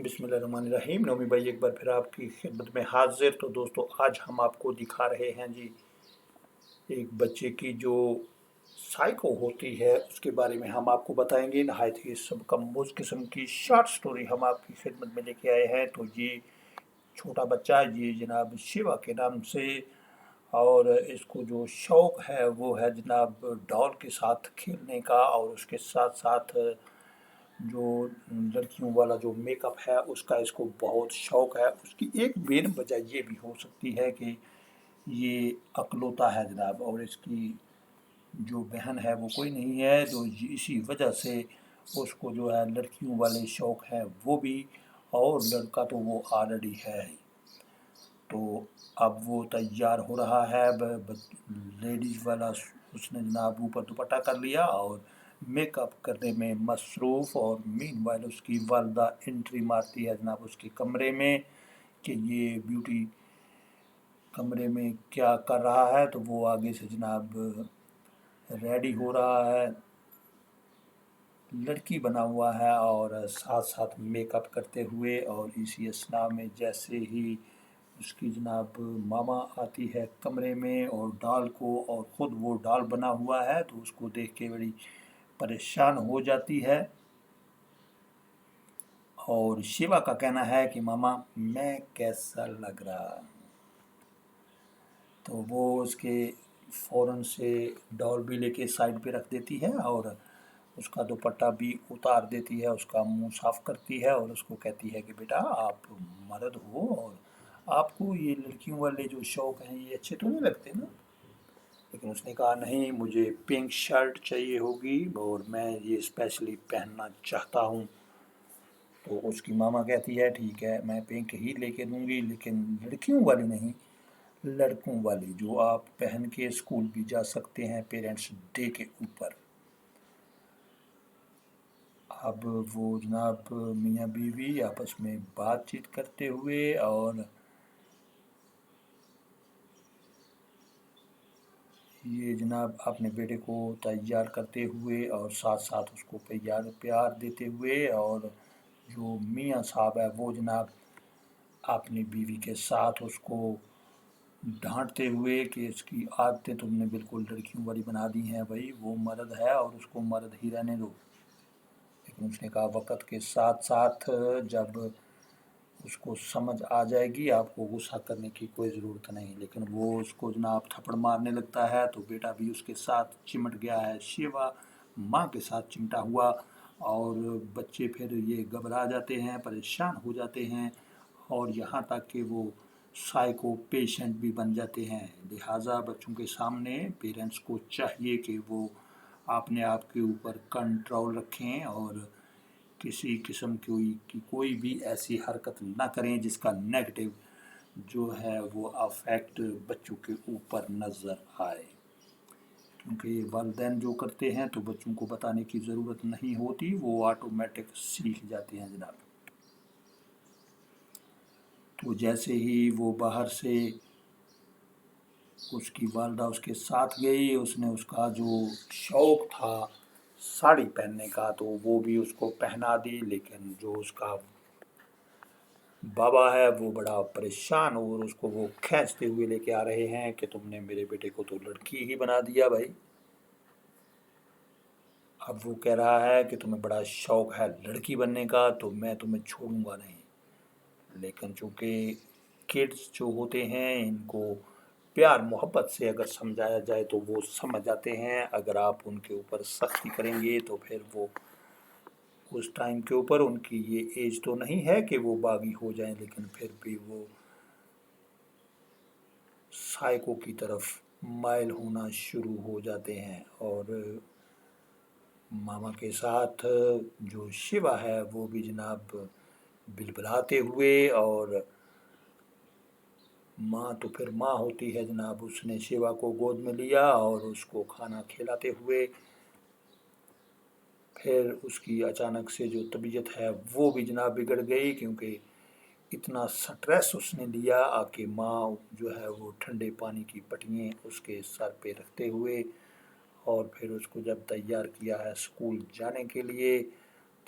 बिस्मिल्लाहिर्रहमानिर्रहीम। नौमी भाई एक बार फिर आपकी खिदमत में हाजिर। तो दोस्तों आज हम आपको दिखा रहे हैं जी एक बच्चे की जो साइको होती है उसके बारे में हम आपको बताएंगे। नहायत ही सब कमोज किस्म की शॉर्ट स्टोरी हम आपकी खिदमत में लेके आए हैं। तो ये छोटा बच्चा ये जनाब शिवा के नाम से, और इसको जो शौक़ है वो है जनाब डॉल के साथ खेलने का, और उसके साथ साथ जो लड़कियों वाला जो मेकअप है उसका इसको बहुत शौक़ है। उसकी एक मेन वजह ये भी हो सकती है कि ये अकलौता है जनाब, और इसकी जो बहन है वो कोई नहीं है, तो इसी वजह से उसको जो है लड़कियों वाले शौक़ है वो भी, और लड़का तो वो ऑलरेडी है ही। तो अब वो तैयार हो रहा है, लेडीज़ वाला उसने जनाब ऊपर दुपट्टा कर लिया और मेकअप करने में मसरूफ़। और मीनवाइल उसकी वालदा एंट्री मारती है जनाब उसके कमरे में कि ये ब्यूटी कमरे में क्या कर रहा है। तो वो आगे से जनाब रेडी हो रहा है, लड़की बना हुआ है और साथ साथ मेकअप करते हुए। और इसी असना में जैसे ही उसकी जनाब मामा आती है कमरे में और डॉल को, और ख़ुद वो डॉल बना हुआ है, तो उसको देख के बड़ी परेशान हो जाती है। और शिवा का कहना है कि मामा मैं कैसा लग रहा, तो वो उसके फ़ौरन से डॉल भी लेके साइड पे रख देती है और उसका दुपट्टा भी उतार देती है, उसका मुंह साफ़ करती है और उसको कहती है कि बेटा आप मर्द हो और आपको ये लड़कियों वाले जो शौक़ हैं ये अच्छे तो नहीं लगते ना। लेकिन उसने कहा नहीं, मुझे पिंक शर्ट चाहिए होगी और मैं ये स्पेशली पहनना चाहता हूँ। तो उसकी मामा कहती है ठीक है मैं पिंक ही लेके दूँगी, लेकिन लड़कियों वाली नहीं, लड़कों वाली जो आप पहन के स्कूल भी जा सकते हैं पेरेंट्स डे के ऊपर। अब वो जनाब मियाँ बीवी आपस में बातचीत करते हुए और ये जनाब अपने बेटे को तैयार करते हुए और साथ साथ उसको प्यार देते हुए, और जो मियाँ साहब है वो जनाब अपनी बीवी के साथ उसको डांटते हुए कि इसकी आदतें तुमने बिल्कुल लड़कियों वाली बना दी हैं, भाई वो मर्द है और उसको मर्द ही रहने दो। लेकिन उसने कहा वक़्त के साथ साथ जब उसको समझ आ जाएगी आपको गुस्सा करने की कोई ज़रूरत नहीं। लेकिन वो उसको जनाब थप्पड़ मारने लगता है, तो बेटा भी उसके साथ चिमट गया है। शिवा माँ के साथ चिमटा हुआ और बच्चे फिर ये घबरा जाते हैं, परेशान हो जाते हैं, और यहाँ तक कि वो साइको पेशेंट भी बन जाते हैं। लिहाजा बच्चों के सामने पेरेंट्स को चाहिए कि वो अपने आप के ऊपर कंट्रोल रखें और किसी किस्म की कोई भी ऐसी हरकत ना करें जिसका नेगेटिव जो है वो अफेक्ट बच्चों के ऊपर नज़र आए। क्योंकि वालिदैन जो करते हैं तो बच्चों को बताने की ज़रूरत नहीं होती, वो ऑटोमेटिक सीख जाते हैं जनाब। तो जैसे ही वो बाहर से उसकी वालदा उसके साथ गई, उसने उसका जो शौक़ था साड़ी पहनने का तो वो भी उसको पहना दी। लेकिन जो उसका बाबा है वो बड़ा परेशान और उसको वो खींचते हुए लेके आ रहे हैं कि तुमने मेरे बेटे को तो लड़की ही बना दिया भाई। अब वो कह रहा है कि तुम्हें बड़ा शौक़ है लड़की बनने का तो मैं तुम्हें छोड़ूंगा नहीं। लेकिन चूँकि किड्स जो होते हैं इनको प्यार मोहब्बत से अगर समझाया जाए तो वो समझ जाते हैं। अगर आप उनके ऊपर सख्ती करेंगे तो फिर वो उस टाइम के ऊपर उनकी ये एज तो नहीं है कि वो बागी हो जाएं, लेकिन फिर भी वो साइको की तरफ माइल होना शुरू हो जाते हैं। और मामा के साथ जो शिवा है वो भी जनाब बिलबिलाते हुए, और माँ तो फिर माँ होती है जनाब, उसने शिवा को गोद में लिया और उसको खाना खिलाते हुए फिर उसकी अचानक से जो तबीयत है वो भी जनाब बिगड़ गई, क्योंकि इतना स्ट्रेस उसने लिया आके माँ जो है वो ठंडे पानी की पट्टियाँ उसके सर पे रखते हुए, और फिर उसको जब तैयार किया है स्कूल जाने के लिए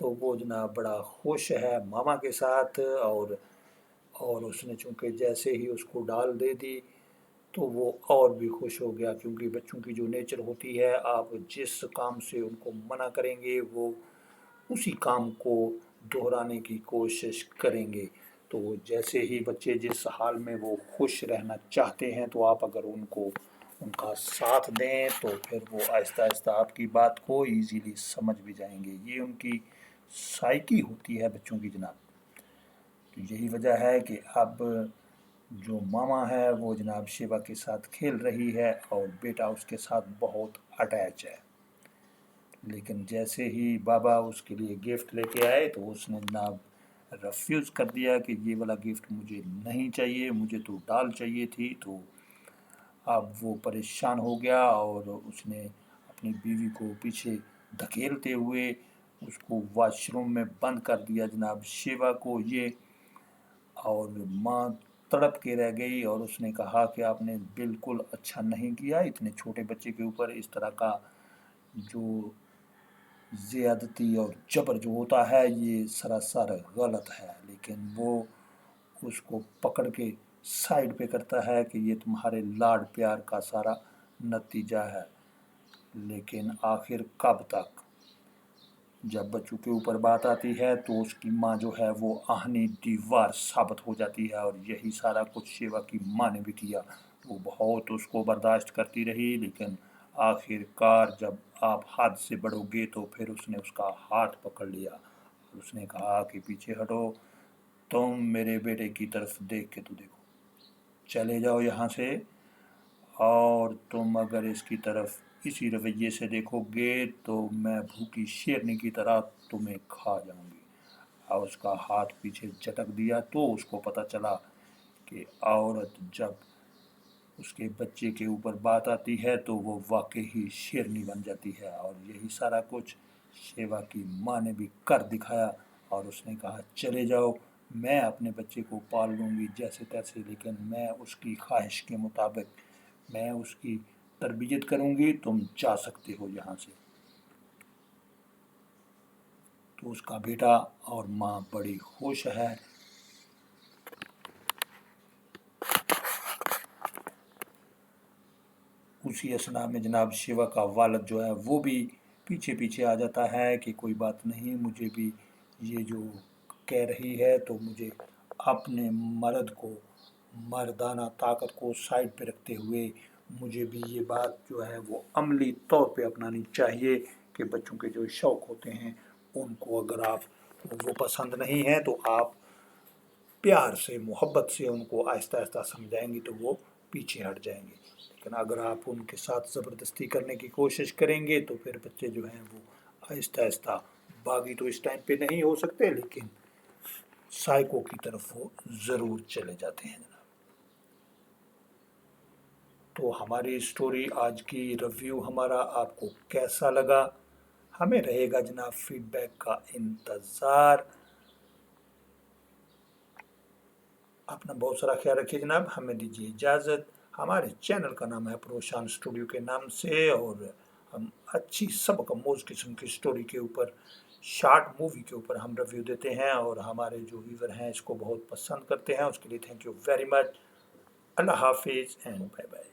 तो वो जनाब बड़ा खुश है मामा के साथ। और उसने चूँकि जैसे ही उसको डाल दे दी तो वो और भी खुश हो गया, क्योंकि बच्चों की जो नेचर होती है, आप जिस काम से उनको मना करेंगे वो उसी काम को दोहराने की कोशिश करेंगे। तो जैसे ही बच्चे जिस हाल में वो खुश रहना चाहते हैं, तो आप अगर उनको उनका साथ दें तो फिर वो आहिस्ता आहिस्ता आपकी बात को इजीली समझ भी जाएंगे। ये उनकी साइकी होती है बच्चों की जनाब। तो यही वजह है कि अब जो मामा है वो जनाब शिवा के साथ खेल रही है और बेटा उसके साथ बहुत अटैच है। लेकिन जैसे ही बाबा उसके लिए गिफ्ट लेके आए तो उसने जनाब रफ्यूज़ कर दिया कि ये वाला गिफ्ट मुझे नहीं चाहिए, मुझे तो डाल चाहिए थी। तो अब वो परेशान हो गया और उसने अपनी बीवी को पीछे धकेलते हुए उसको वॉशरूम में बंद कर दिया जनाब शिवा को ये। और माँ तड़प के रह गई और उसने कहा कि आपने बिल्कुल अच्छा नहीं किया, इतने छोटे बच्चे के ऊपर इस तरह का जो ज़्यादती और जबर जो होता है ये सरासर गलत है। लेकिन वो उसको पकड़ के साइड पे करता है कि ये तुम्हारे लाड प्यार का सारा नतीजा है। लेकिन आखिर कब तक? जब बच्चों के ऊपर बात आती है तो उसकी माँ जो है वो आहनी दीवार साबित हो जाती है। और यही सारा कुछ शिवा की माँ ने भी किया। वो बहुत उसको बर्दाश्त करती रही, लेकिन आखिरकार जब आप हाथ से बढ़ोगे तो फिर उसने उसका हाथ पकड़ लिया और उसने कहा कि पीछे हटो, तुम मेरे बेटे की तरफ देख के तो देखो, चले जाओ यहाँ से, और तुम अगर इसकी तरफ इसी रवैये से देखोगे तो मैं भूखी शेरनी की तरह तुम्हें खा जाऊंगी। और उसका हाथ पीछे झटक दिया तो उसको पता चला कि औरत जब उसके बच्चे के ऊपर बात आती है तो वो वाकई ही शेरनी बन जाती है। और यही सारा कुछ शिवा की माँ ने भी कर दिखाया और उसने कहा चले जाओ, मैं अपने बच्चे को पाल लूँगी जैसे तैसे, लेकिन मैं उसकी ख्वाहिश के मुताबिक मैं उसकी तरबियत करूँगी, तुम जा सकते हो यहाँ से। तो उसका बेटा और माँ बड़ी खुश है। उसी असना में जनाब शिवा का वालिद जो है वो भी पीछे पीछे आ जाता है कि कोई बात नहीं, मुझे भी ये जो कह रही है तो मुझे अपने मर्द को, मर्दाना ताकत को साइड पे रखते हुए मुझे भी ये बात जो है वो अमली तौर पे अपनानी चाहिए कि बच्चों के जो शौक़ होते हैं उनको अगर आप वो पसंद नहीं है तो आप प्यार से मोहब्बत से उनको आहिस्ता आहिस्ता समझाएंगे तो वो पीछे हट जाएंगे। लेकिन अगर आप उनके साथ ज़बरदस्ती करने की कोशिश करेंगे तो फिर बच्चे जो हैं वो आहिस्ता आहिस्ता, बागी तो इस टाइम पे नहीं हो सकते लेकिन साइको की तरफ वो ज़रूर चले जाते हैं जनाब। तो हमारी स्टोरी आज की रिव्यू हमारा आपको कैसा लगा, हमें रहेगा जनाब फीडबैक का इंतज़ार। अपना बहुत सारा ख्याल रखिए जनाब, हमें दीजिए इजाज़त। हमारे चैनल का नाम है प्रोशान स्टूडियो के नाम से, और हम अच्छी सबक आमोज़ किस्म की स्टोरी के ऊपर, शॉर्ट मूवी के ऊपर हम रिव्यू देते हैं और हमारे जो व्यूअर हैं इसको बहुत पसंद करते हैं। उसके लिए थैंक यू वेरी मच। अल्लाह हाफिज़ एंड बाय बाय।